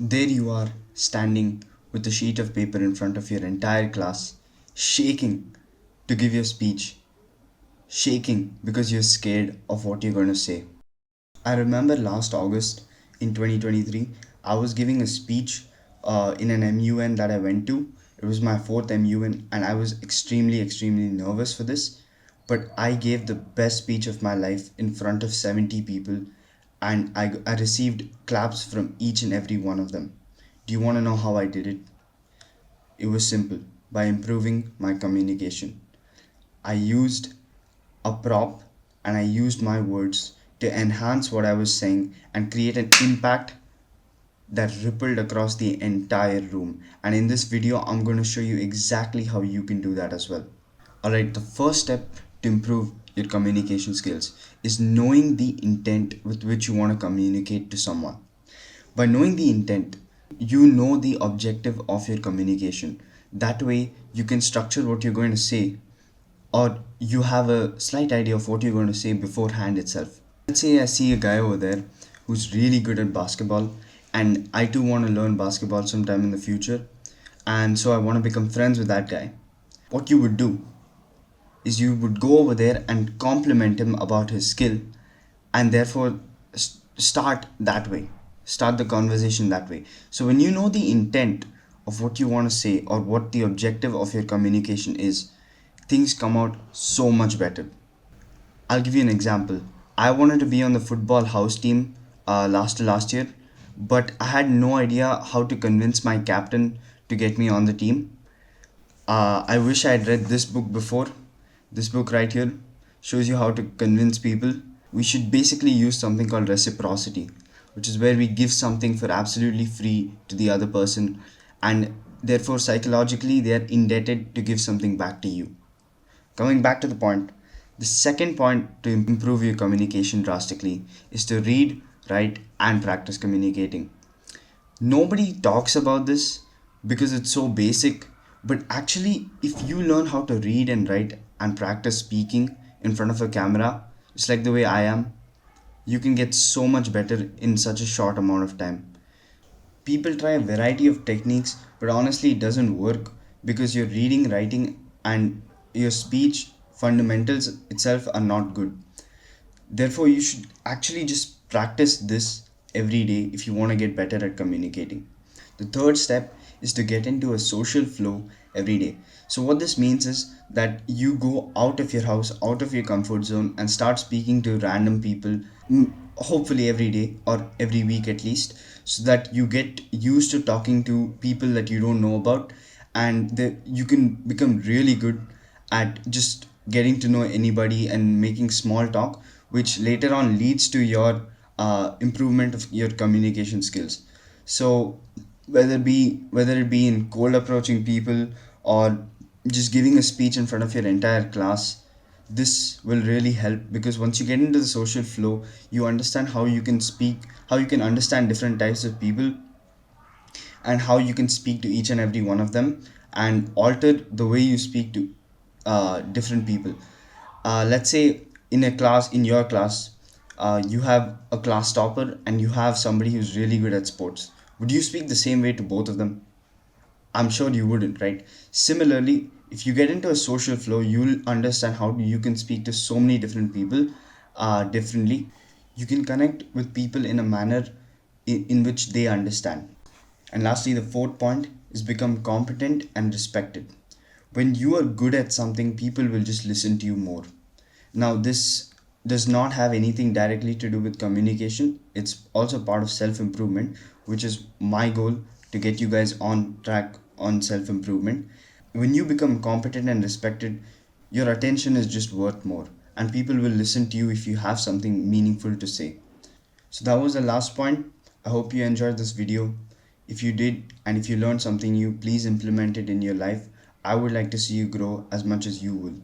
There you are, standing with a sheet of paper in front of your entire class, shaking to give your speech, shaking because you're scared of what you're going to say. I remember last August in 2023, I was giving a speech in an MUN that I went to. It was my fourth MUN, and I was extremely nervous for this. But I gave the best speech of my life in front of 70 people, and I received claps from each and every one of them. Do you want to know how I did it? It was simple, by improving my communication. I used a prop and I used my words to enhance what I was saying and create an impact that rippled across the entire room. And in this video, I'm going to show you exactly how you can do that as well. Alright, the first step to improve your communication skills is knowing the intent with which you want to communicate to someone. By knowing the intent, you know the objective of your communication. That way, you can structure what you're going to say, or you have a slight idea of what you're going to say beforehand itself. Let's say I see a guy over there who's really good at basketball, and I too want to learn basketball sometime in the future, and so I want to become friends with that guy. What you would do is you would go over there and compliment him about his skill, and therefore start that way, start the conversation that way. So when you know the intent of what you want to say or what the objective of your communication is, things come out so much better. I'll give you an example. I wanted to be on the football house team last year, but I had no idea how to convince my captain to get me on the team. I wish I had read this book before. This book right here shows you how to convince people. We should basically use something called reciprocity, which is where we give something for absolutely free to the other person, and therefore psychologically they are indebted to give something back to you. Coming back to the point, the second point to improve your communication drastically is to read, write, and practice communicating. Nobody talks about this because it's so basic, but actually, if you learn how to read and write and practice speaking in front of a camera, just like the way I am, you can get so much better in such a short amount of time. People try a variety of techniques, but honestly, it doesn't work because your reading, writing, and your speech fundamentals itself are not good. Therefore, you should actually just practice this every day if you want to get better at communicating. The third step is to get into a social flow every day. So, what this means is that you go out of your house, out of your comfort zone, and start speaking to random people, hopefully every day or every week at least, so that you get used to talking to people that you don't know about, and you can become really good at just getting to know anybody and making small talk, which later on leads to your improvement of your communication skills. So whether it be in cold approaching people or just giving a speech in front of your entire class, this will really help because once you get into the social flow, you understand how you can speak, how you can understand different types of people, and how you can speak to each and every one of them and alter the way you speak to different people. Let's say in your class, you have a class topper and you have somebody who's really good at sports. Would you speak the same way to both of them? I'm sure you wouldn't, right? Similarly, if you get into a social flow, you'll understand how you can speak to so many different people differently. You can connect with people in a manner in which they understand. And lastly, the fourth point is become competent and respected. When you are good at something, people will just listen to you more. Now, this does not have anything directly to do with communication. It's also part of self improvement, which is my goal to get you guys on track on self improvement. When you become competent and respected, your attention is just worth more, and people will listen to you if you have something meaningful to say. So that was the last point. I hope you enjoyed this video. If you did, and if you learned something new, please implement it in your life. I would like to see you grow as much as you will.